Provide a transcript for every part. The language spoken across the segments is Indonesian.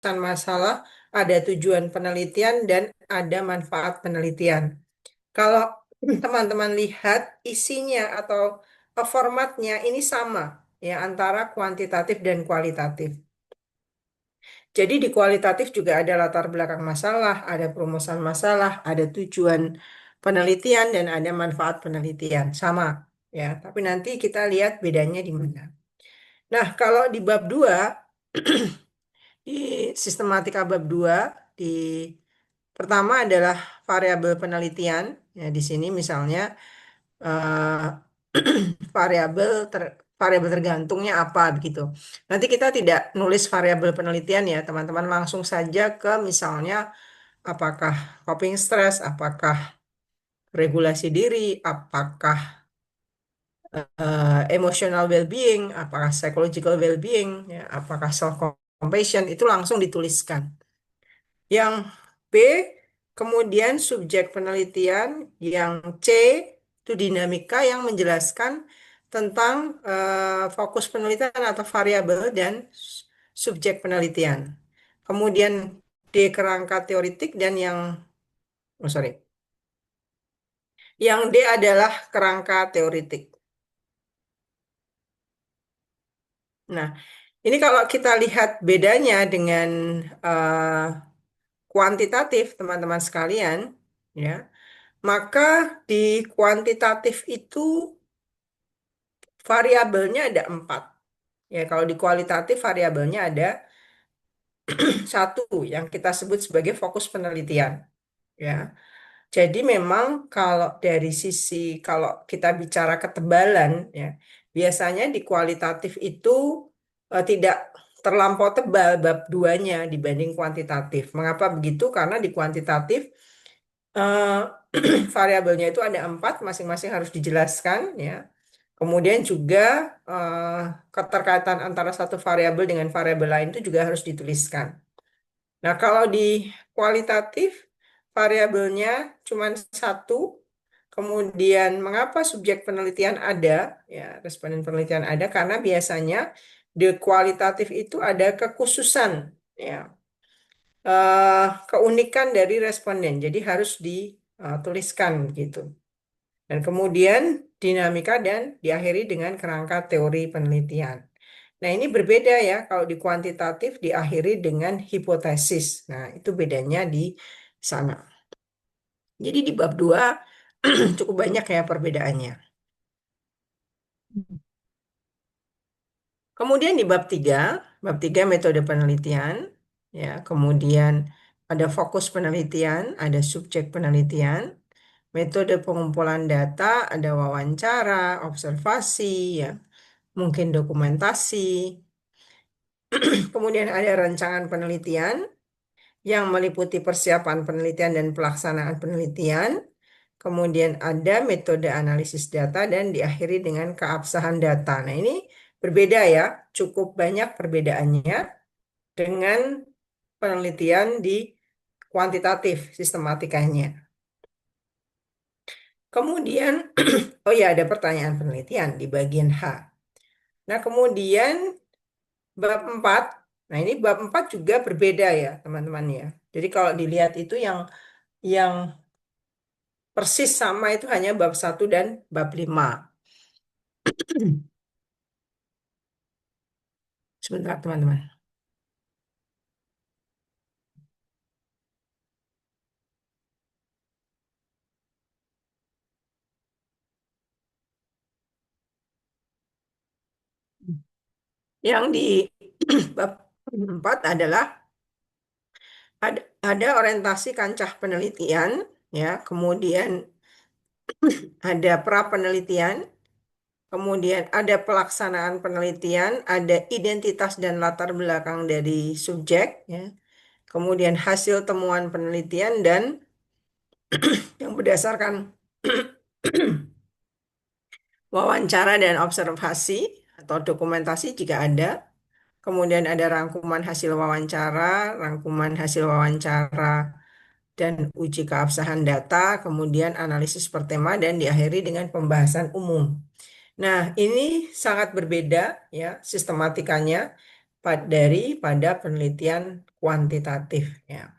masalah, ada tujuan penelitian, dan ada manfaat penelitian. Kalau teman-teman lihat isinya atau formatnya ini sama ya antara kuantitatif dan kualitatif. Jadi di kualitatif juga ada latar belakang masalah, ada perumusan masalah, ada tujuan penelitian dan ada manfaat penelitian. Sama ya, tapi nanti kita lihat bedanya di mana. Nah, kalau di bab 2 di sistematika bab 2 di pertama adalah variabel penelitian. Ya, di sini misalnya eh, variabel variabel tergantungnya apa begitu. Nanti kita tidak nulis variabel penelitian ya, teman-teman langsung saja ke misalnya apakah coping stress, apakah regulasi diri, apakah emotional well-being, apakah psychological well-being, ya, apakah self compassion itu langsung dituliskan. Yang B, kemudian subjek penelitian. Yang C, itu dinamika yang menjelaskan tentang fokus penelitian atau variabel dan subjek penelitian. Kemudian D, kerangka teoritik, dan oh sorry, yang D adalah kerangka teoritik. Nah, ini kalau kita lihat bedanya dengan eh, kuantitatif, teman-teman sekalian, ya. Maka di kuantitatif itu variabelnya ada 4. Ya, kalau di kualitatif variabelnya ada satu yang kita sebut sebagai fokus penelitian. Ya, jadi memang kalau dari sisi kalau kita bicara ketebalan, ya biasanya di kualitatif itu tidak terlampau tebal bab duanya dibanding kuantitatif. Mengapa begitu? Karena di kuantitatif eh, variabelnya itu ada 4, masing-masing harus dijelaskan ya. Kemudian juga eh, keterkaitan antara satu variabel dengan variabel lain itu juga harus dituliskan. Nah, kalau di kualitatif variabelnya cuma satu. Kemudian mengapa subjek penelitian ada? Ya, responden penelitian ada karena biasanya di kualitatif itu ada kekhususan ya, keunikan dari responden. Jadi harus dituliskan gitu. Dan kemudian dinamika dan diakhiri dengan kerangka teori penelitian. Nah, ini berbeda ya kalau di kuantitatif diakhiri dengan hipotesis. Nah, itu bedanya di sana. Jadi di bab 2 cukup banyak ya perbedaannya. Kemudian di bab 3 metode penelitian, ya, kemudian ada fokus penelitian, ada subjek penelitian, metode pengumpulan data, ada wawancara, observasi, ya, mungkin dokumentasi. Kemudian ada rancangan penelitian yang meliputi persiapan penelitian dan pelaksanaan penelitian. Kemudian ada metode analisis data dan diakhiri dengan keabsahan data. Nah, ini berbeda ya, cukup banyak perbedaannya dengan penelitian di kuantitatif sistematikanya. Kemudian, oh ya, ada pertanyaan penelitian di bagian H. Nah, kemudian bab 4. Nah, ini bab 4 juga berbeda ya, teman-teman ya. Jadi kalau dilihat itu yang persis sama itu hanya bab 1 dan bab 5. Sebentar, teman-teman. Yang di bab 4 adalah ada orientasi kancah penelitian, ya, kemudian ada pra penelitian, kemudian ada pelaksanaan penelitian, ada identitas dan latar belakang dari subjek, ya, kemudian hasil temuan penelitian dan yang berdasarkan wawancara dan observasi atau dokumentasi jika ada. Kemudian ada rangkuman hasil wawancara, rangkuman hasil wawancara dan uji keabsahan data, kemudian analisis per tema dan diakhiri dengan pembahasan umum. Nah, ini sangat berbeda ya sistematikanya pada penelitian kuantitatif ya.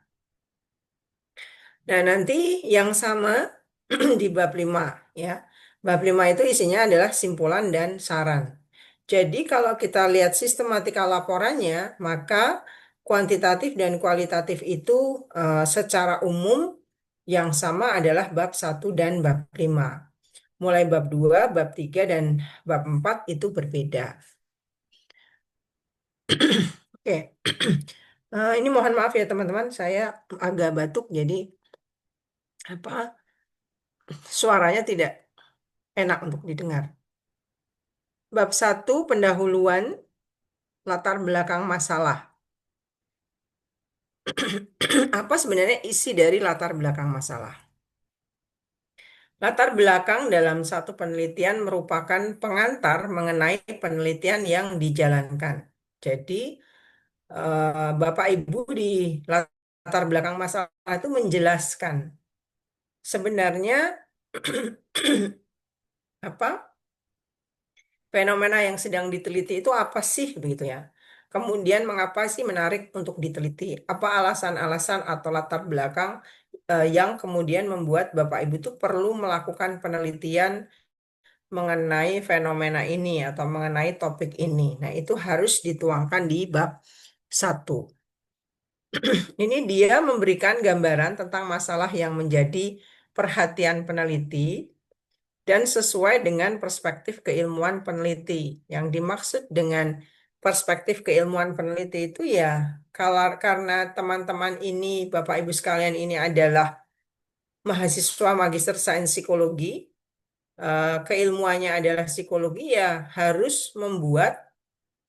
Nah, nanti yang sama di bab 5 ya. Bab 5 itu isinya adalah simpulan dan saran. Jadi kalau kita lihat sistematika laporannya, maka kuantitatif dan kualitatif itu secara umum yang sama adalah bab 1 dan bab 5. Mulai bab 2, bab 3 dan bab 4 itu berbeda. Oke. Ini mohon maaf ya teman-teman, saya agak batuk jadi apa suaranya tidak enak untuk didengar. Bab 1 pendahuluan latar belakang masalah. Apa sebenarnya isi dari latar belakang masalah? Latar belakang dalam satu penelitian merupakan pengantar mengenai penelitian yang dijalankan. Jadi, Bapak Ibu di latar belakang masalah itu menjelaskan sebenarnya apa fenomena yang sedang diteliti itu apa sih begitu ya. Kemudian mengapa sih menarik untuk diteliti? Apa alasan-alasan atau latar belakang yang kemudian membuat Bapak Ibu itu perlu melakukan penelitian mengenai fenomena ini atau mengenai topik ini. Nah, itu harus dituangkan di bab 1. Ini dia memberikan gambaran tentang masalah yang menjadi perhatian peneliti dan sesuai dengan perspektif keilmuan peneliti. Yang dimaksud dengan perspektif keilmuan peneliti itu ya, kalau karena teman-teman ini, Bapak Ibu sekalian ini adalah mahasiswa Magister Sains Psikologi, keilmuannya adalah psikologi ya harus membuat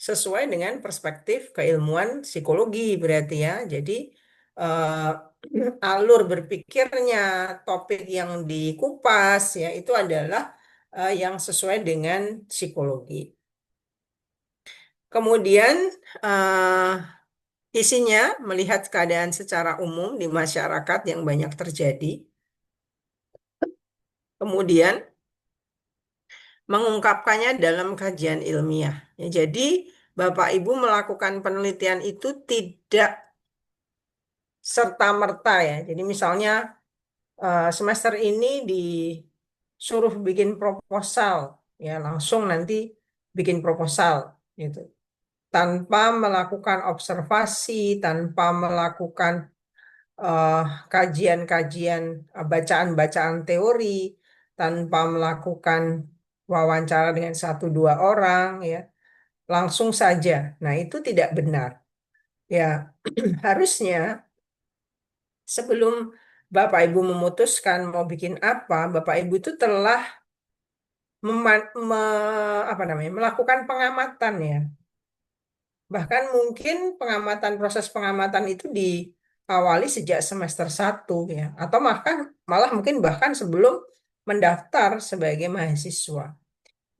sesuai dengan perspektif keilmuan psikologi berarti ya. Jadi eh, alur berpikirnya, topik yang dikupas ya itu adalah yang sesuai dengan psikologi. Kemudian eh, isinya melihat keadaan secara umum di masyarakat yang banyak terjadi. Kemudian mengungkapkannya dalam kajian ilmiah. Ya, jadi Bapak Ibu melakukan penelitian itu tidak serta-merta ya. Jadi misalnya semester ini disuruh bikin proposal, ya langsung nanti bikin proposal gitu. Tanpa melakukan observasi, tanpa melakukan eh, kajian-kajian, bacaan-bacaan teori, tanpa melakukan wawancara dengan satu dua orang, ya langsung saja. Nah, itu tidak benar. Ya, harusnya sebelum Bapak Ibu memutuskan mau bikin apa, Bapak Ibu itu telah apa namanya, melakukan pengamatan ya. Bahkan mungkin proses pengamatan itu diawali sejak semester 1 ya, atau malah mungkin bahkan sebelum mendaftar sebagai mahasiswa.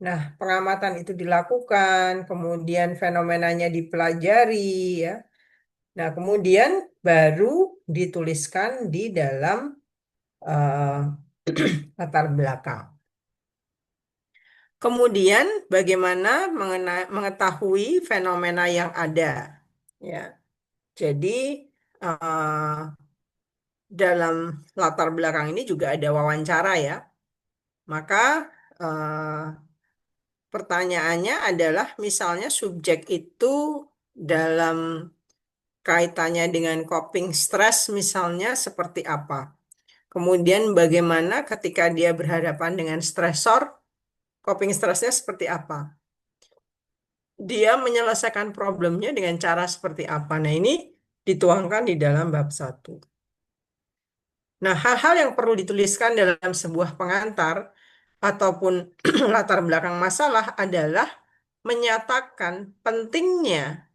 Nah, pengamatan itu dilakukan, kemudian fenomenanya dipelajari ya. Nah, kemudian baru dituliskan di dalam eh, latar belakang. Kemudian bagaimana mengetahui fenomena yang ada. Ya, jadi eh, dalam latar belakang ini juga ada wawancara ya. Maka eh, pertanyaannya adalah misalnya subjek itu dalam kaitannya dengan coping stres misalnya seperti apa. Kemudian bagaimana ketika dia berhadapan dengan stresor, coping stresnya seperti apa. Dia menyelesaikan problemnya dengan cara seperti apa. Nah, ini dituangkan di dalam bab 1. Nah, hal-hal yang perlu dituliskan dalam sebuah pengantar ataupun latar belakang masalah adalah menyatakan pentingnya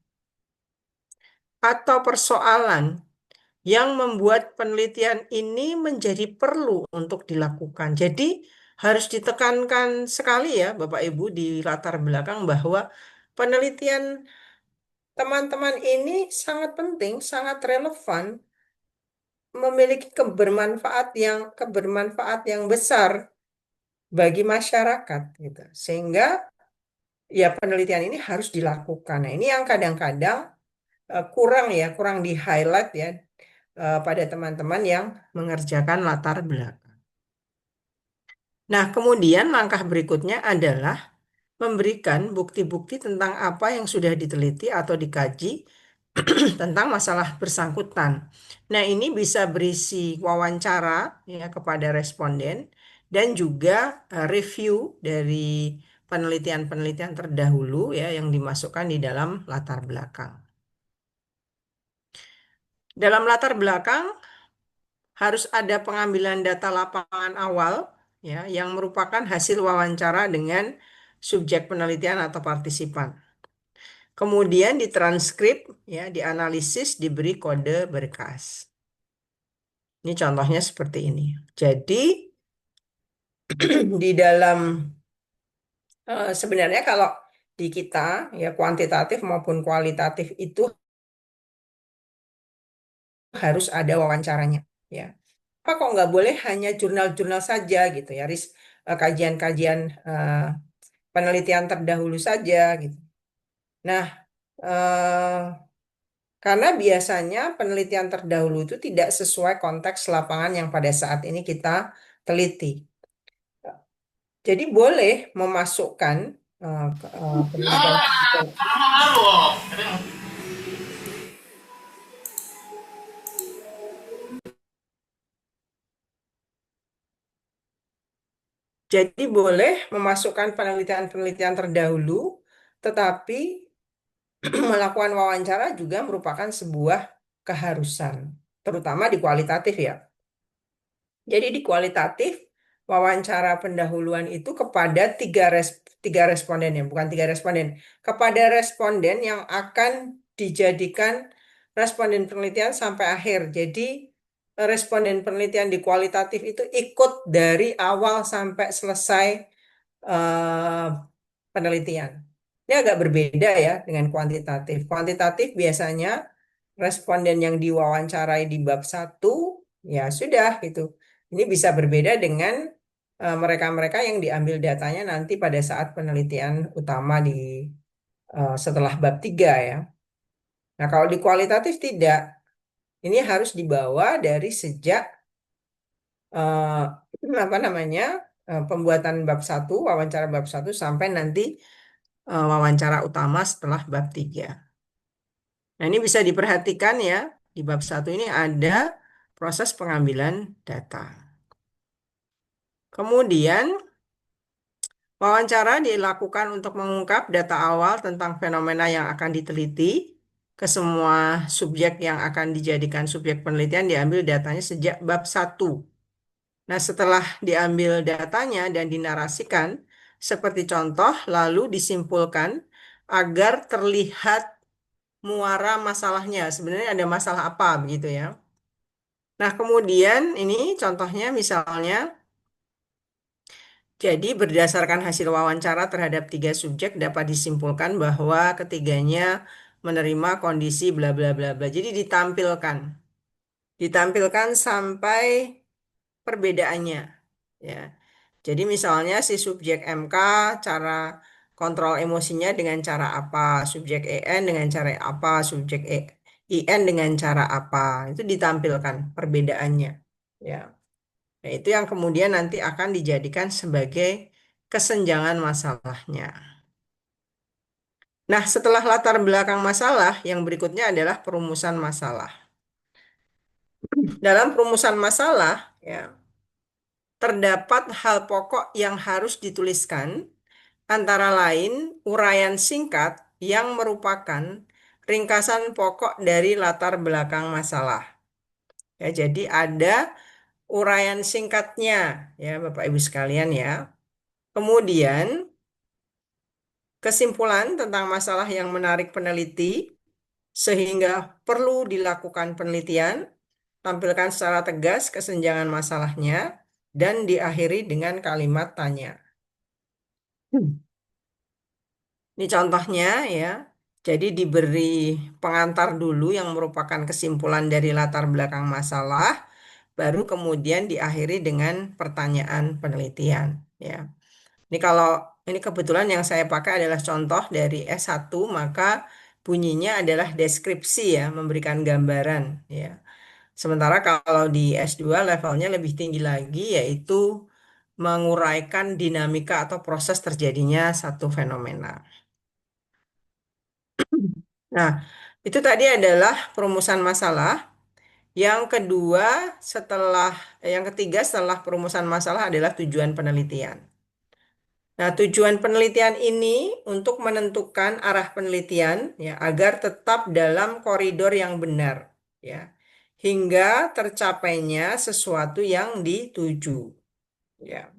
atau persoalan yang membuat penelitian ini menjadi perlu untuk dilakukan. Jadi harus ditekankan sekali ya Bapak Ibu di latar belakang bahwa penelitian teman-teman ini sangat penting, sangat relevan, memiliki kebermanfaat yang besar bagi masyarakat gitu. Sehingga ya penelitian ini harus dilakukan. Nah, ini yang kadang-kadang kurang ya, kurang di highlight ya pada teman-teman yang mengerjakan latar belakang. Nah, kemudian langkah berikutnya adalah memberikan bukti-bukti tentang apa yang sudah diteliti atau dikaji tentang masalah bersangkutan. Nah, ini bisa berisi wawancara ya kepada responden dan juga review dari penelitian-penelitian terdahulu ya yang dimasukkan di dalam latar belakang. Dalam latar belakang harus ada pengambilan data lapangan awal ya yang merupakan hasil wawancara dengan subjek penelitian atau partisipan. Kemudian ditranskrip ya, dianalisis, diberi kode berkas. Ini contohnya seperti ini. Jadi di dalam sebenarnya kalau di kita ya kuantitatif maupun kualitatif itu harus ada wawancaranya ya. Apa kok nggak boleh hanya jurnal-jurnal saja gitu ya, kajian-kajian penelitian terdahulu saja gitu. Nah, eh, karena biasanya penelitian terdahulu itu tidak sesuai konteks lapangan yang pada saat ini kita teliti. Jadi boleh memasukkan penelitian-penelitian. Jadi boleh memasukkan penelitian-penelitian terdahulu, tetapi melakukan wawancara juga merupakan sebuah keharusan, terutama di kualitatif ya. Jadi di kualitatif, wawancara pendahuluan itu kepada tiga responden ya, bukan tiga responden, kepada responden yang akan dijadikan responden penelitian sampai akhir. Jadi responden penelitian di kualitatif itu ikut dari awal sampai selesai eh, penelitian. Ini agak berbeda ya dengan kuantitatif. Kuantitatif biasanya responden yang diwawancarai di bab satu, ya sudah gitu. Ini bisa berbeda dengan mereka-mereka yang diambil datanya nanti pada saat penelitian utama di setelah bab 3 ya. Nah, kalau di kualitatif tidak. Ini harus dibawa dari sejak apa namanya? Pembuatan bab satu, wawancara bab satu sampai nanti wawancara utama setelah bab 3. Nah, ini bisa diperhatikan ya. Di bab satu ini ada proses pengambilan data. Kemudian, wawancara dilakukan untuk mengungkap data awal tentang fenomena yang akan diteliti. Ke semua subjek yang akan dijadikan subjek penelitian diambil datanya sejak bab satu. Nah, setelah diambil datanya dan dinarasikan, seperti contoh, lalu disimpulkan agar terlihat muara masalahnya. Sebenarnya ada masalah apa begitu ya. Nah, kemudian ini contohnya misalnya, jadi berdasarkan hasil wawancara terhadap tiga subjek dapat disimpulkan bahwa ketiganya menerima kondisi bla bla bla bla. Jadi ditampilkan sampai perbedaannya. Ya. Jadi misalnya si subjek MK cara kontrol emosinya dengan cara apa, subjek EN dengan cara apa, subjek IN dengan cara apa, itu ditampilkan perbedaannya. Ya. Nah, itu yang kemudian nanti akan dijadikan sebagai kesenjangan masalahnya. Nah, setelah latar belakang masalah, yang berikutnya adalah perumusan masalah. Dalam perumusan masalah, ya, terdapat hal pokok yang harus dituliskan, antara lain uraian singkat yang merupakan ringkasan pokok dari latar belakang masalah. Ya, jadi ada uraian singkatnya, ya Bapak Ibu sekalian ya. Kemudian kesimpulan tentang masalah yang menarik peneliti sehingga perlu dilakukan penelitian, tampilkan secara tegas kesenjangan masalahnya dan diakhiri dengan kalimat tanya. Ini contohnya ya. Jadi diberi pengantar dulu yang merupakan kesimpulan dari latar belakang masalah, baru kemudian diakhiri dengan pertanyaan penelitian ya. Ini kalau ini kebetulan yang saya pakai adalah contoh dari S1, maka bunyinya adalah deskripsi ya, memberikan gambaran ya. Sementara kalau di S2 levelnya lebih tinggi lagi yaitu menguraikan dinamika atau proses terjadinya satu fenomena. Nah, itu tadi adalah perumusan masalah. Yang kedua setelah yang ketiga setelah perumusan masalah adalah tujuan penelitian. Nah, tujuan penelitian ini untuk menentukan arah penelitian ya agar tetap dalam koridor yang benar ya hingga tercapainya sesuatu yang dituju ya.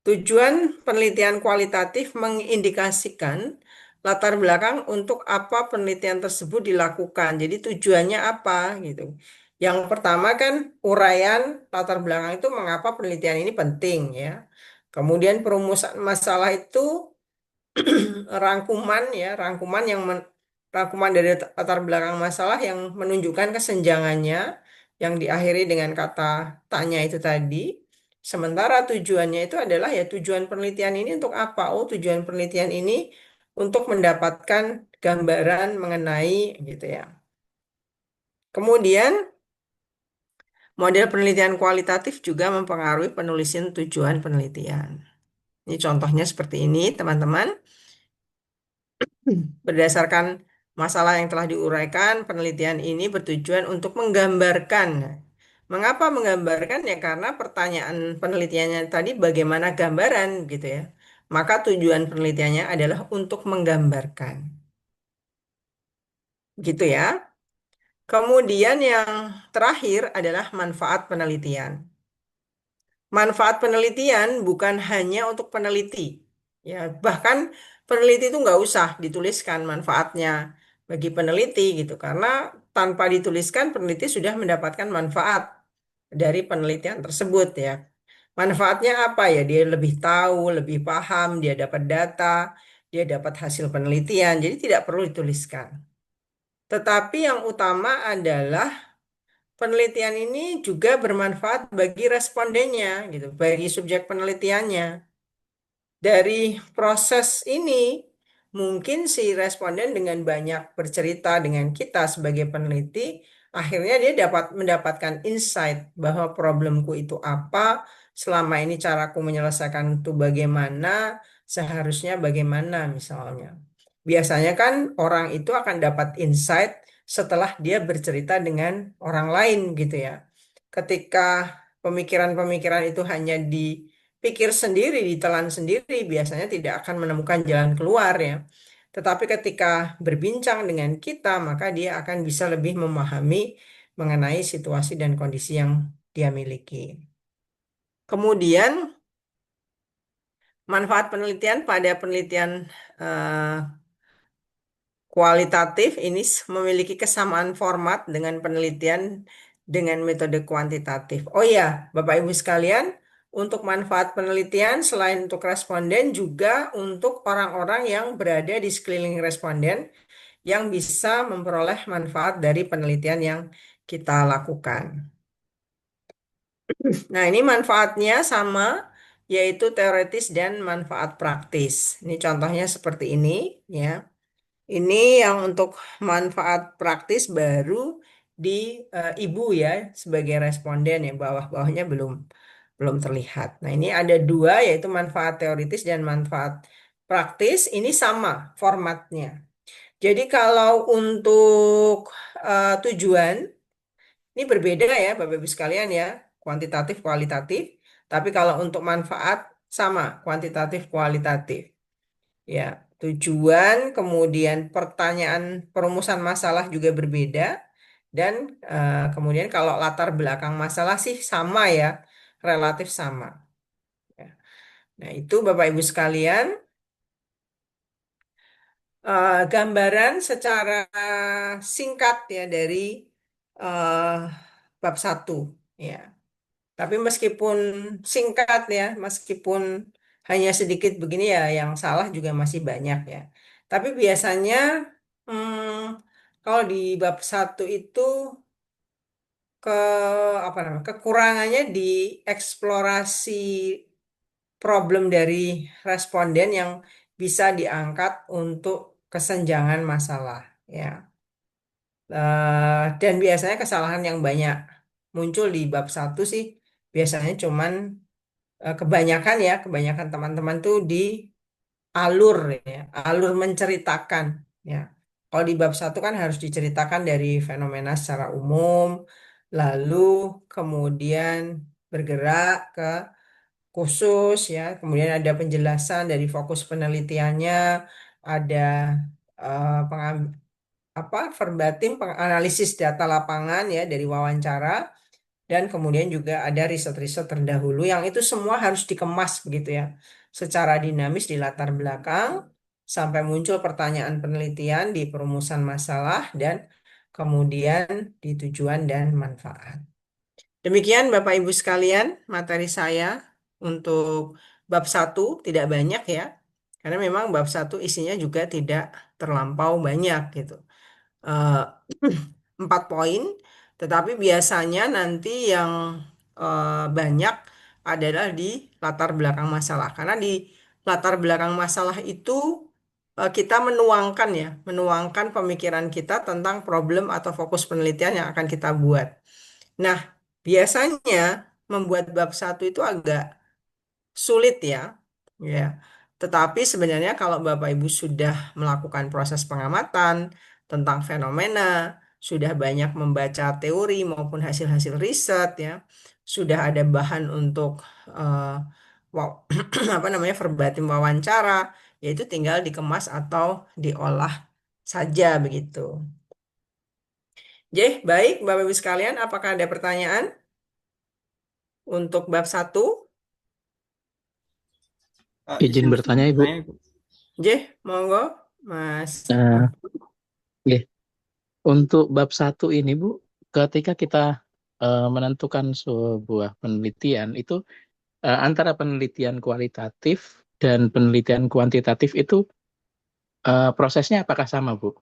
Tujuan penelitian kualitatif mengindikasikan latar belakang untuk apa penelitian tersebut dilakukan. Jadi tujuannya apa gitu. Yang pertama kan uraian latar belakang itu mengapa penelitian ini penting ya. Kemudian perumusan masalah itu rangkuman ya, rangkuman dari latar belakang masalah yang menunjukkan kesenjangannya yang diakhiri dengan kata tanya itu tadi. Sementara tujuannya itu adalah ya tujuan penelitian ini untuk apa? Oh, tujuan penelitian ini untuk mendapatkan gambaran mengenai gitu ya. Kemudian model penelitian kualitatif juga mempengaruhi penulisan tujuan penelitian. Ini contohnya seperti ini, teman-teman. Berdasarkan masalah yang telah diuraikan, penelitian ini bertujuan untuk menggambarkan. Mengapa menggambarkan? Ya karena pertanyaan penelitiannya tadi bagaimana gambaran gitu ya. Maka tujuan penelitiannya adalah untuk menggambarkan. Gitu ya. Kemudian yang terakhir adalah manfaat penelitian. Manfaat penelitian bukan hanya untuk peneliti. Ya, bahkan peneliti itu nggak usah dituliskan manfaatnya bagi peneliti gitu, karena tanpa dituliskan peneliti sudah mendapatkan manfaat dari penelitian tersebut ya. Manfaatnya apa ya? Dia lebih tahu, lebih paham, dia dapat data, dia dapat hasil penelitian, jadi tidak perlu dituliskan. Tetapi yang utama adalah penelitian ini juga bermanfaat bagi respondennya gitu, bagi subjek penelitiannya. Dari proses ini, mungkin si responden dengan banyak bercerita dengan kita sebagai peneliti, akhirnya dia dapat mendapatkan insight bahwa problemku itu apa, selama ini caraku menyelesaikan itu bagaimana, seharusnya bagaimana misalnya. Biasanya kan orang itu akan dapat insight setelah dia bercerita dengan orang lain gitu ya. Ketika pemikiran-pemikiran itu hanya dipikir sendiri, ditelan sendiri, biasanya tidak akan menemukan jalan keluar ya. Tetapi ketika berbincang dengan kita, maka dia akan bisa lebih memahami mengenai situasi dan kondisi yang dia miliki. Kemudian, manfaat penelitian pada penelitian eh, kualitatif ini memiliki kesamaan format dengan penelitian dengan metode kuantitatif. Oh ya, Bapak Ibu sekalian, untuk manfaat penelitian selain untuk responden juga untuk orang-orang yang berada di sekeliling responden yang bisa memperoleh manfaat dari penelitian yang kita lakukan. Nah, ini manfaatnya sama, yaitu teoritis dan manfaat praktis. Ini contohnya seperti ini, ya. Ini yang untuk manfaat praktis baru di ibu ya sebagai responden ya bawah-bawahnya belum belum terlihat. Nah, ini ada dua yaitu manfaat teoritis dan manfaat praktis. Ini sama formatnya. Jadi kalau untuk tujuan ini berbeda ya Bapak Ibu sekalian ya, kuantitatif kualitatif. Tapi kalau untuk manfaat sama kuantitatif kualitatif. Ya, tujuan, kemudian pertanyaan perumusan masalah juga berbeda, dan kemudian kalau latar belakang masalah sih sama ya, relatif sama. Ya. Nah, itu Bapak Ibu sekalian, gambaran secara singkat ya dari eh, bab satu. Ya. Tapi meskipun singkat ya, meskipun hanya sedikit begini ya, yang salah juga masih banyak ya. Tapi biasanya kalau di bab satu itu ke apa namanya kekurangannya di eksplorasi problem dari responden yang bisa diangkat untuk kesenjangan masalah ya. Dan biasanya kesalahan yang banyak muncul di bab satu sih biasanya cuman kebanyakan teman-teman tuh di alur ya, alur menceritakan ya. Kalau di bab satu kan harus diceritakan dari fenomena secara umum, lalu kemudian bergerak ke khusus ya, kemudian ada penjelasan dari fokus penelitiannya, ada verbatim penganalisis data lapangan ya dari wawancara, dan kemudian juga ada riset-riset terdahulu yang itu semua harus dikemas begitu ya, secara dinamis di latar belakang sampai muncul pertanyaan penelitian di perumusan masalah dan kemudian di tujuan dan manfaat. Demikian Bapak Ibu sekalian, materi saya untuk bab satu tidak banyak ya, karena memang bab satu isinya juga tidak terlampau banyak gitu. Eh, 4 poin, tetapi biasanya nanti yang banyak adalah di latar belakang masalah. Karena di latar belakang masalah itu kita menuangkan pemikiran kita tentang problem atau fokus penelitian yang akan kita buat. Nah, biasanya membuat bab satu itu agak sulit ya. Ya. Tetapi sebenarnya kalau Bapak Ibu sudah melakukan proses pengamatan tentang fenomena, sudah banyak membaca teori maupun hasil-hasil riset ya, sudah ada bahan untuk eh, verbatim wawancara, yaitu tinggal dikemas atau diolah saja begitu. Baik Bapak Ibu sekalian, apakah ada pertanyaan untuk bab satu? Izin bertanya, Ibu. Monggo, Mas. Eh, nggih. Untuk bab satu ini, Bu, ketika kita menentukan sebuah penelitian, itu antara penelitian kualitatif dan penelitian kuantitatif itu prosesnya apakah sama, Bu,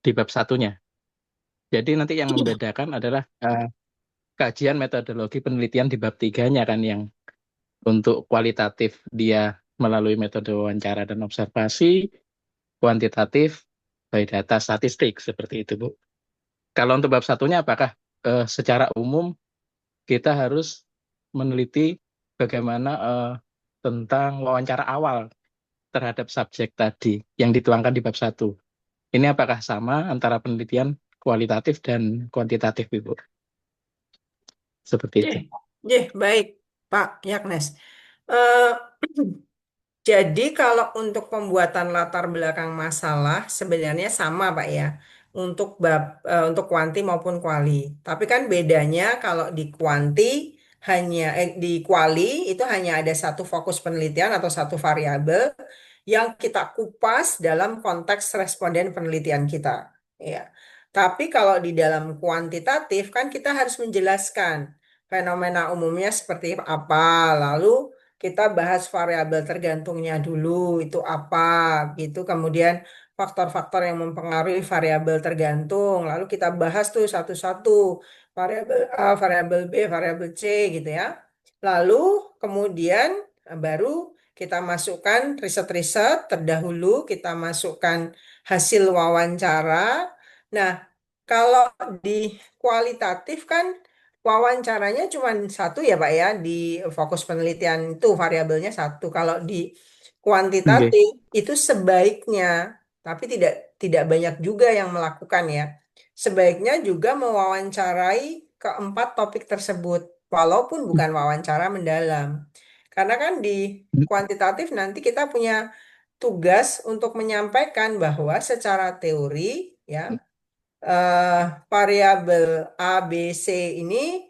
di bab satunya? Jadi nanti yang membedakan adalah kajian metodologi penelitian di bab tiganya kan, yang untuk kualitatif dia melalui metode wawancara dan observasi, kuantitatif by data statistik, seperti itu, Bu. Kalau untuk bab satunya, apakah secara umum kita harus meneliti bagaimana tentang wawancara awal terhadap subjek tadi yang dituangkan di bab satu? Ini apakah sama antara penelitian kualitatif dan kuantitatif, Ibu? Seperti itu. Jeh, baik, Pak Yaknes. Eh, Jadi kalau untuk pembuatan latar belakang masalah sebenarnya sama Pak ya untuk untuk kuanti maupun kuali. Tapi kan bedanya kalau di kuanti di kuali itu hanya ada satu fokus penelitian atau satu variabel yang kita kupas dalam konteks responden penelitian kita. Ya. Tapi kalau di dalam kuantitatif kan kita harus menjelaskan fenomena umumnya seperti apa, lalu kita bahas variabel tergantungnya dulu itu apa gitu, kemudian faktor-faktor yang mempengaruhi variabel tergantung, lalu kita bahas tuh satu-satu variabel A, variabel B, variabel C gitu ya. Lalu kemudian baru kita masukkan riset-riset terdahulu, kita masukkan hasil wawancara. Nah, kalau di kualitatif kan wawancaranya cuma satu ya Pak ya, di fokus penelitian itu variabelnya satu. Kalau di Oke. kuantitatif itu sebaiknya, tapi tidak tidak banyak juga yang melakukan ya. Sebaiknya juga mewawancarai keempat topik tersebut, walaupun bukan wawancara mendalam. Karena kan di kuantitatif nanti kita punya tugas untuk menyampaikan bahwa secara teori ya eh, variabel A, B, C ini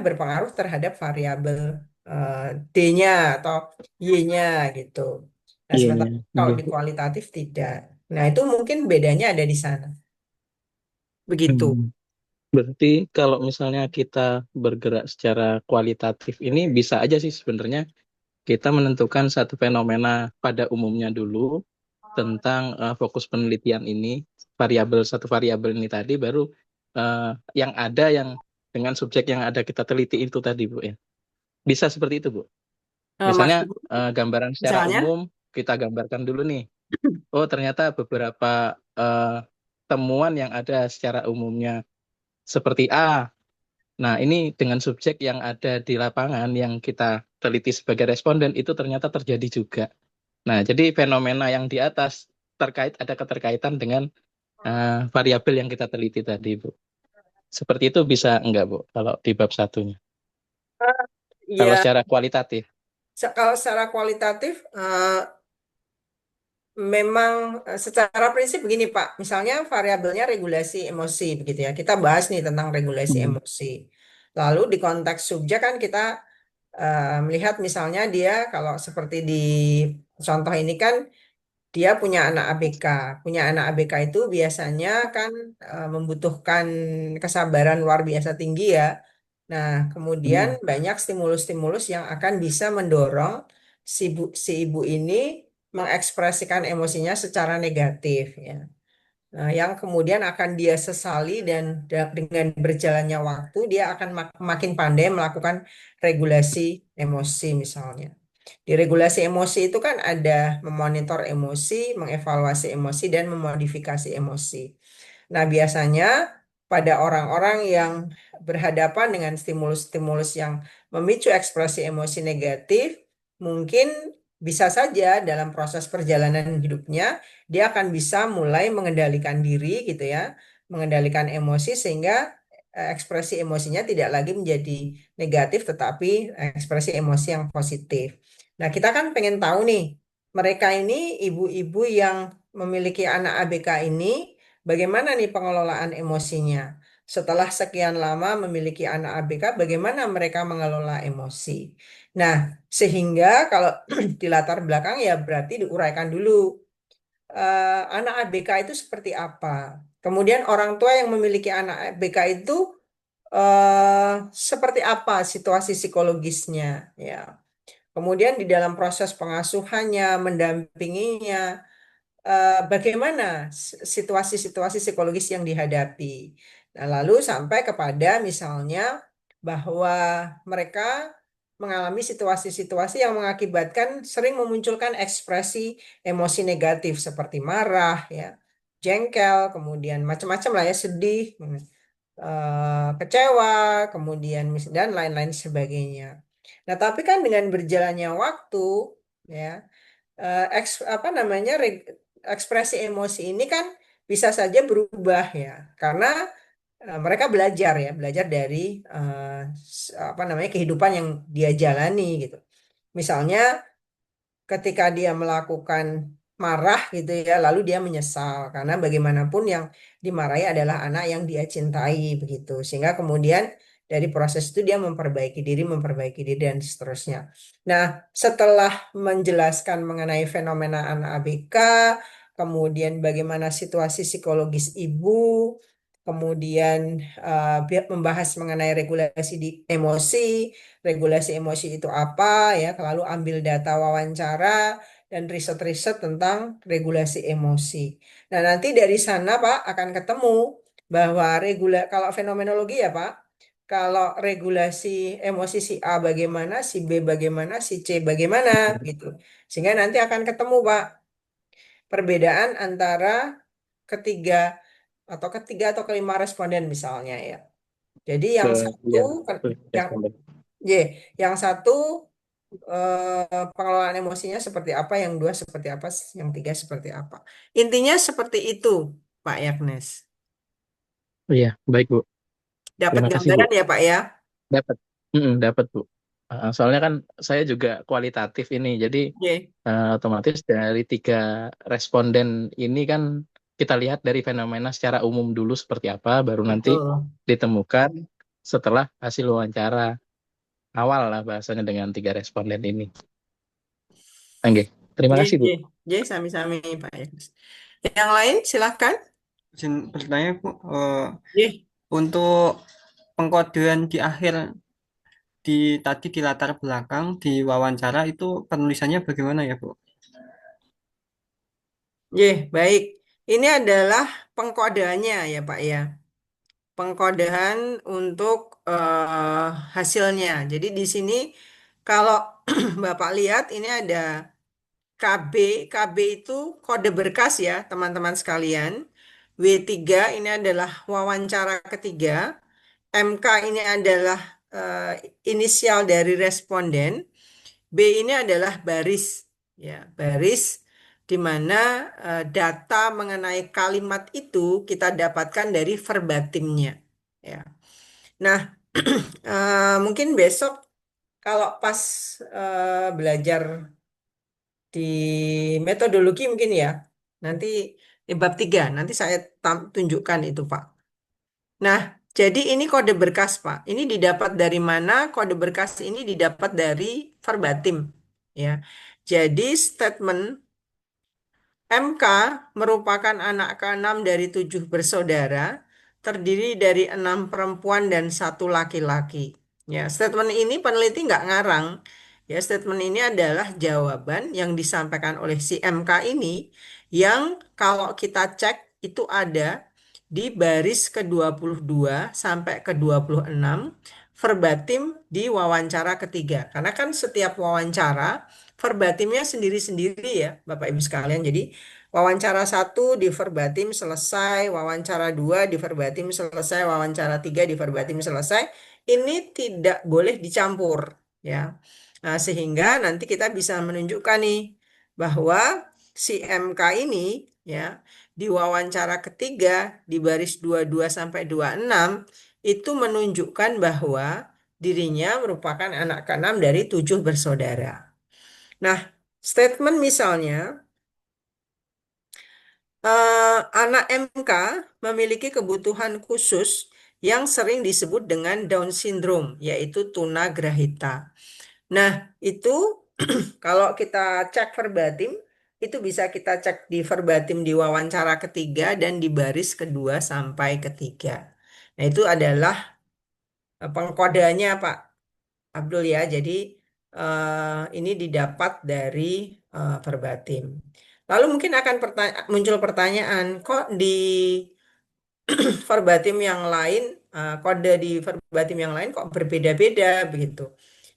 berpengaruh terhadap variabel eh, D-nya atau Y-nya gitu. Nah, Iya, sementara iya. kalau Oke. di kualitatif tidak. Nah, itu mungkin bedanya ada di sana. Begitu. Hmm. Berarti kalau misalnya kita bergerak secara kualitatif ini bisa aja sih sebenarnya kita menentukan satu fenomena pada umumnya dulu tentang fokus penelitian ini, satu variabel ini tadi, baru eh, yang ada yang dengan subjek yang ada kita teliti itu tadi, Bu, ya. Bisa seperti itu, Bu. Misalnya Maksud gambaran secara misalnya, umum kita gambarkan dulu nih. Oh, ternyata beberapa eh, temuan yang ada secara umumnya seperti A. Nah, ini dengan subjek yang ada di lapangan yang kita teliti sebagai responden itu ternyata terjadi juga. Nah, jadi fenomena yang di atas ada keterkaitan dengan variabel yang kita teliti tadi, Bu. Seperti itu bisa enggak, Bu, kalau di bab satunya? Kalau Ya, secara kualitatif. kalau secara kualitatif memang secara prinsip begini Pak, misalnya variabelnya regulasi emosi begitu ya. Kita bahas nih tentang regulasi Hmm. emosi. Lalu di konteks subjek kan kita melihat misalnya dia kalau seperti di contoh ini kan dia punya anak ABK. Punya anak ABK itu biasanya kan membutuhkan kesabaran luar biasa tinggi ya. Nah, kemudian Hmm. banyak stimulus-stimulus yang akan bisa mendorong si ibu ini mengekspresikan emosinya secara negatif ya. Nah, yang kemudian akan dia sesali dan dengan berjalannya waktu dia akan makin pandai melakukan regulasi emosi misalnya. Di regulasi emosi itu kan ada memonitor emosi, mengevaluasi emosi, dan memodifikasi emosi. Nah, biasanya pada orang-orang yang berhadapan dengan stimulus-stimulus yang memicu ekspresi emosi negatif, mungkin bisa saja dalam proses perjalanan hidupnya dia akan bisa mulai mengendalikan diri gitu ya, mengendalikan emosi sehingga ekspresi emosinya tidak lagi menjadi negatif tetapi ekspresi emosi yang positif. Nah, kita kan pengen tahu nih, mereka ini ibu-ibu yang memiliki anak ABK ini bagaimana nih pengelolaan emosinya? Setelah sekian lama memiliki anak ABK, bagaimana mereka mengelola emosi? Nah, sehingga kalau di latar belakang ya berarti diuraikan dulu anak ABK itu seperti apa. Kemudian orang tua yang memiliki anak ABK itu seperti apa situasi psikologisnya, ya. Kemudian di dalam proses pengasuhannya, mendampinginya, bagaimana situasi-situasi psikologis yang dihadapi. Nah, lalu sampai kepada misalnya bahwa mereka mengalami situasi-situasi yang mengakibatkan sering memunculkan ekspresi emosi negatif seperti marah, ya, jengkel, kemudian macam-macam lah ya, sedih, kecewa, kemudian dan lain-lain sebagainya. Nah, tapi kan dengan berjalannya waktu, ya, apa namanya ekspresi emosi ini kan bisa saja berubah ya karena mereka belajar ya belajar dari apa namanya kehidupan yang dia jalani gitu. Misalnya ketika dia melakukan marah gitu ya, lalu dia menyesal karena bagaimanapun yang dimarahi adalah anak yang dia cintai begitu. Sehingga kemudian dari proses itu dia memperbaiki diri dan seterusnya. Nah, setelah menjelaskan mengenai fenomena anak ABK, kemudian bagaimana situasi psikologis ibu, kemudian membahas mengenai emosi, regulasi emosi itu apa ya, lalu ambil data wawancara dan riset-riset tentang regulasi emosi. Nah, nanti dari sana Pak akan ketemu bahwa kalau fenomenologi ya Pak, kalau regulasi emosi si A bagaimana, si B bagaimana, si C bagaimana gitu. Sehingga nanti akan ketemu Pak perbedaan antara ketiga ketiga atau kelima responden misalnya ya. Jadi Ke, yang satu ya, yang responden. Y, yang satu pengelolaan emosinya seperti apa, yang dua seperti apa, yang tiga seperti apa. Intinya seperti itu, Pak Yagnes. Oh iya, baik, Bu. Dapat Terima kasih, Bu. gambaran ya, Pak ya? Dapat. Dapat, Bu. Soalnya kan saya juga kualitatif ini, jadi Y, otomatis dari tiga responden ini kan kita lihat dari fenomena secara umum dulu seperti apa, baru nanti betul. ditemukan setelah hasil wawancara awal lah bahasanya dengan tiga responden ini. Oke, terima Y, kasih, Bu. Y, Y, sami-sami, Pak Yagnes. Yang lain, silahkan. Izin bertanya Bu, Y, untuk pengkodean di akhir tadi di latar belakang di wawancara itu penulisannya bagaimana ya Bu? Y, baik. Ini adalah pengkodeannya ya, Pak ya. Pengkodean untuk hasilnya. Jadi di sini kalau Bapak lihat ini ada KB, KB itu kode berkas ya, teman-teman sekalian. W3 ini adalah wawancara ketiga. MK ini adalah inisial dari responden. B ini adalah baris, ya, baris di mana data mengenai kalimat itu kita dapatkan dari verbatimnya. Ya. Nah, mungkin besok kalau pas belajar di metodologi mungkin ya, nanti di bab 3, nanti saya tunjukkan itu, Pak. Nah, jadi ini kode berkas, Pak. Ini didapat dari mana? Kode berkas ini didapat dari verbatim, ya. Jadi statement MK merupakan anak keenam dari 7 bersaudara, terdiri dari 6 perempuan dan 1 laki-laki. Ya, statement ini peneliti nggak ngarang. Ya, statement ini adalah jawaban yang disampaikan oleh si MK ini, yang kalau kita cek itu ada di baris ke-22 sampai ke-26 verbatim di wawancara ketiga. Karena kan setiap wawancara verbatimnya sendiri-sendiri ya, Bapak Ibu sekalian. Jadi wawancara 1 di verbatim selesai, wawancara 2 di verbatim selesai, wawancara 3 di verbatim selesai. Ini tidak boleh dicampur ya. Nah, sehingga nanti kita bisa menunjukkan nih bahwa si MK ini ya di wawancara ketiga di baris 22 sampai 26 itu menunjukkan bahwa dirinya merupakan anak keenam dari 7 bersaudara. Nah, statement misalnya, anak MK memiliki kebutuhan khusus yang sering disebut dengan Down syndrome, yaitu tunagrahita. Nah, itu kalau kita cek verbatim, itu bisa kita cek di verbatim di wawancara ketiga dan di baris kedua sampai ketiga. Nah, itu adalah pengkodeannya, Pak Abdul ya. Jadi ini didapat dari verbatim. Lalu mungkin akan muncul pertanyaan, kok di verbatim yang lain, kode di verbatim yang lain kok berbeda-beda begitu.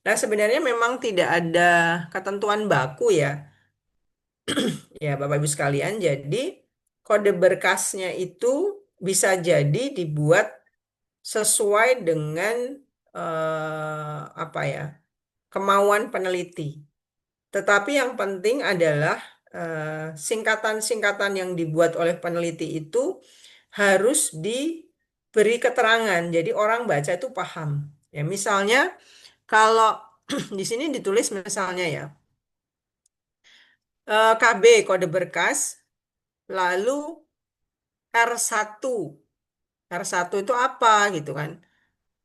Nah, sebenarnya memang tidak ada ketentuan baku ya, ya Bapak Ibu sekalian. Jadi kode berkasnya itu bisa jadi dibuat sesuai dengan apa ya, kemauan peneliti. Tetapi yang penting adalah singkatan-singkatan yang dibuat oleh peneliti itu harus diberi keterangan. Jadi orang baca itu paham. Ya, misalnya kalau di sini ditulis misalnya ya, KB kode berkas, lalu R1. R1 itu apa gitu kan.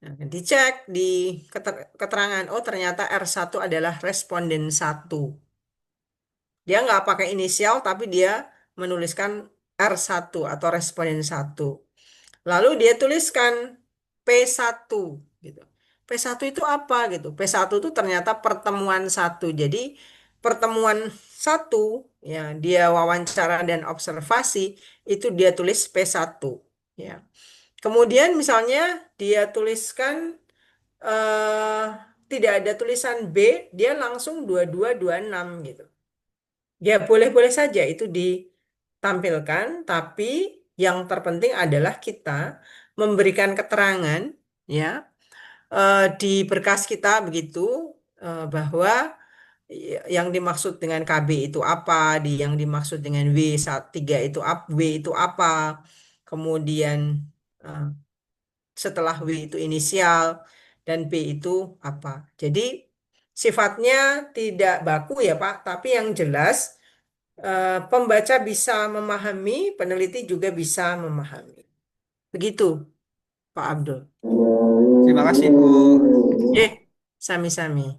Nah, dicek di keterangan, oh ternyata R1 adalah responden 1. Dia nggak pakai inisial, tapi dia menuliskan R1 atau responden 1. Lalu dia tuliskan P1 gitu. P1 itu apa gitu? P1 itu ternyata pertemuan 1. Jadi pertemuan 1 ya, dia wawancara dan observasi itu dia tulis P1 ya. Kemudian misalnya dia tuliskan eh, tidak ada tulisan B, dia langsung 2226 gitu. Ya, boleh-boleh saja itu ditampilkan, tapi yang terpenting adalah kita memberikan keterangan ya di berkas kita begitu, bahwa yang dimaksud dengan KB itu apa, yang dimaksud dengan W3 itu apa, W itu apa, kemudian eh, setelah W itu inisial dan B itu apa. Jadi sifatnya tidak baku ya Pak, tapi yang jelas pembaca bisa memahami, peneliti juga bisa memahami. Begitu, Pak Abdul. Terima kasih, Bu. Sami-sami.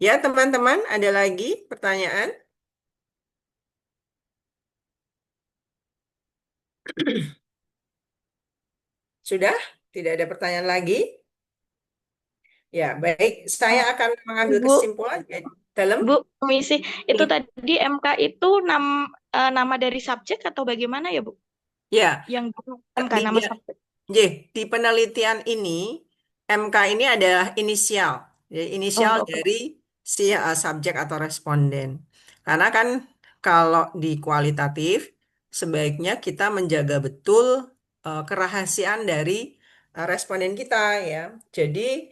Ya, teman-teman, ada lagi pertanyaan? Sudah? Tidak ada pertanyaan lagi? Ya, baik. Saya Oh, akan mengambil Bu, kesimpulan dalam. Bu, komisi itu Ya, tadi MK itu nama dari subjek atau bagaimana ya, Bu? ya, Yang MK di, nama ya, subjek. J, di penelitian ini, MK ini adalah inisial. Jadi, inisial Oh, oke. dari si subjek atau responden. Karena kan kalau di kualitatif sebaiknya kita menjaga betul kerahasiaan dari responden kita ya. Jadi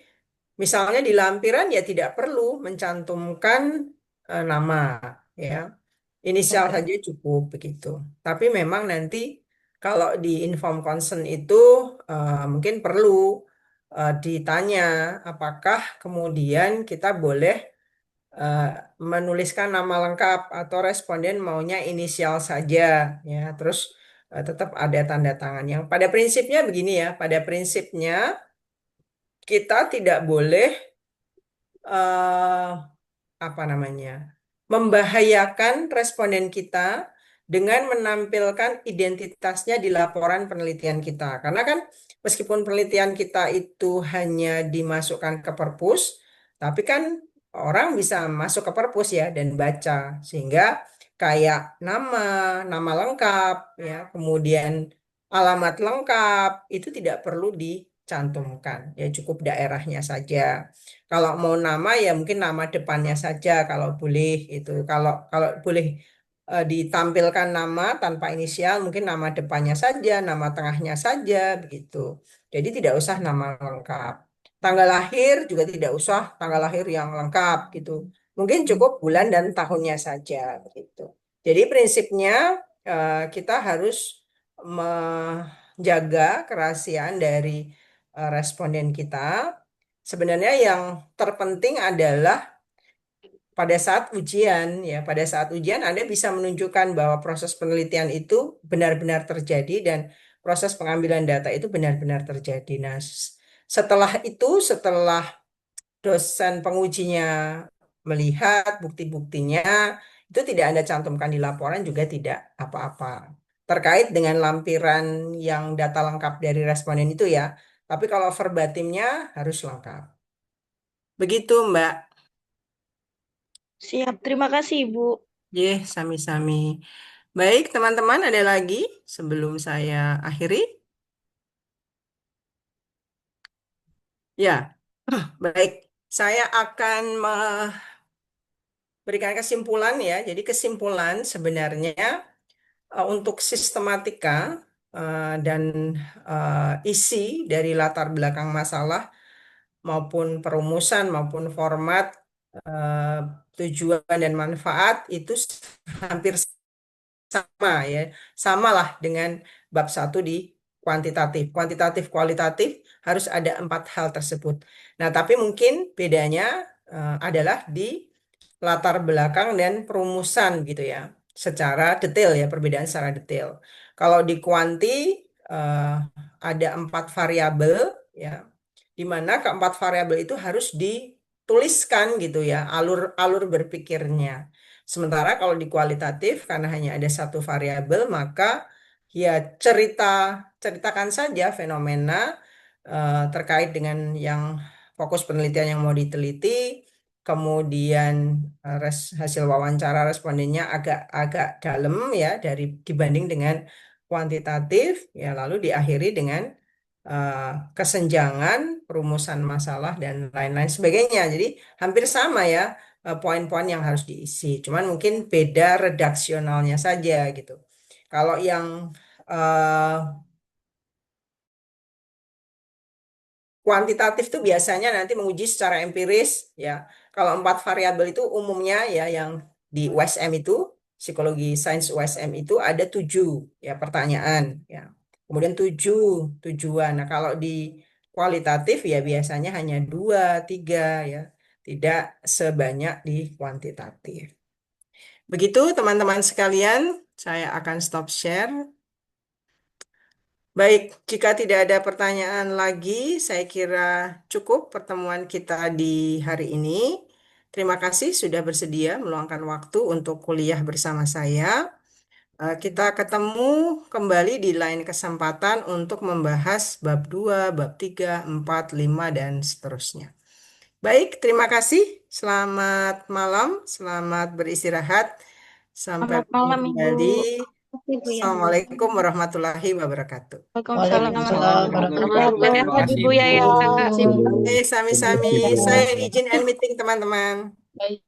misalnya di lampiran ya tidak perlu mencantumkan nama ya. Inisial saja cukup begitu. Tapi memang nanti kalau di inform consent itu mungkin perlu ditanya apakah kemudian kita boleh eh, menuliskan nama lengkap atau responden maunya inisial saja ya. Terus tetap ada tanda tangan yang pada prinsipnya begini ya. Pada prinsipnya kita tidak boleh eh, apa namanya, membahayakan responden kita dengan menampilkan identitasnya di laporan penelitian kita. Karena kan meskipun penelitian kita itu hanya dimasukkan ke perpus, tapi kan orang bisa masuk ke perpus ya dan baca. Sehingga kayak nama lengkap ya, kemudian alamat lengkap itu tidak perlu dicantumkan. Ya cukup daerahnya saja. Kalau mau nama ya mungkin nama depannya saja kalau boleh itu. Kalau kalau boleh ditampilkan nama tanpa inisial mungkin nama depannya saja, nama tengahnya saja begitu. Jadi tidak usah nama lengkap. Tanggal lahir juga tidak usah tanggal lahir yang lengkap gitu. Mungkin cukup bulan dan tahunnya saja begitu. Jadi prinsipnya kita harus menjaga kerahasiaan dari responden kita. Sebenarnya yang terpenting adalah pada saat ujian ya, pada saat ujian Anda bisa menunjukkan bahwa proses penelitian itu benar-benar terjadi dan proses pengambilan data itu benar-benar terjadi. Nah, setelah itu, setelah dosen pengujinya melihat bukti-buktinya, itu tidak Anda cantumkan di laporan juga tidak apa-apa. Terkait dengan lampiran yang data lengkap dari responden itu ya, tapi kalau verbatimnya harus lengkap. Begitu, Mbak. Siap, terima kasih Ibu. Sami-sami. Baik, teman-teman, ada lagi sebelum saya akhiri? Ya, baik. Saya akan memberikan kesimpulan ya. Jadi kesimpulan sebenarnya untuk sistematika dan isi dari latar belakang masalah maupun perumusan maupun format eh, tujuan dan manfaat itu hampir sama ya, samalah dengan bab 1 di kuantitatif. Kuantitatif, kualitatif harus ada 4 hal tersebut. Nah, tapi mungkin bedanya adalah di latar belakang dan perumusan gitu ya, secara detail ya, perbedaan secara detail. Kalau di kuanti eh, ada 4 variabel ya, di mana keempat variabel itu harus dituliskan gitu ya, alur-alur berpikirnya. Sementara kalau di kualitatif, karena hanya ada satu variabel, maka ya ceritakan saja fenomena terkait dengan yang fokus penelitian yang mau diteliti, kemudian hasil wawancara respondennya agak dalam ya dibanding dengan kuantitatif, ya lalu diakhiri dengan kesenjangan, perumusan masalah dan lain-lain sebagainya. Jadi hampir sama ya poin-poin yang harus diisi. Cuman mungkin beda redaksionalnya saja gitu. Kalau yang eh, kuantitatif itu biasanya nanti menguji secara empiris ya. Kalau 4 variabel itu umumnya ya yang di USM itu, psikologi sains USM itu ada 7 ya pertanyaan ya. Kemudian 7 tujuan. Nah, kalau di kualitatif ya biasanya hanya 2, 3 ya. Tidak sebanyak di kuantitatif. Begitu teman-teman sekalian, saya akan stop share. Baik, jika tidak ada pertanyaan lagi, saya kira cukup pertemuan kita di hari ini. Terima kasih sudah bersedia meluangkan waktu untuk kuliah bersama saya. Kita ketemu kembali di lain kesempatan untuk membahas bab 2, bab 3, 4, 5, dan seterusnya. Baik, terima kasih. Selamat malam, selamat beristirahat. Sampai Selamat bertemu malam Ibu. kembali. Terima kasih Bu ya. Assalamualaikum warahmatullahi wabarakatuh. Waalaikumsalam Waalaikumsalam warahmatullahi warahmatullahi Terima wabarakatuh kasih Bu Bu. ya. wabarakatuh. Sami-sami. Saya izin end meeting teman-teman. Baik.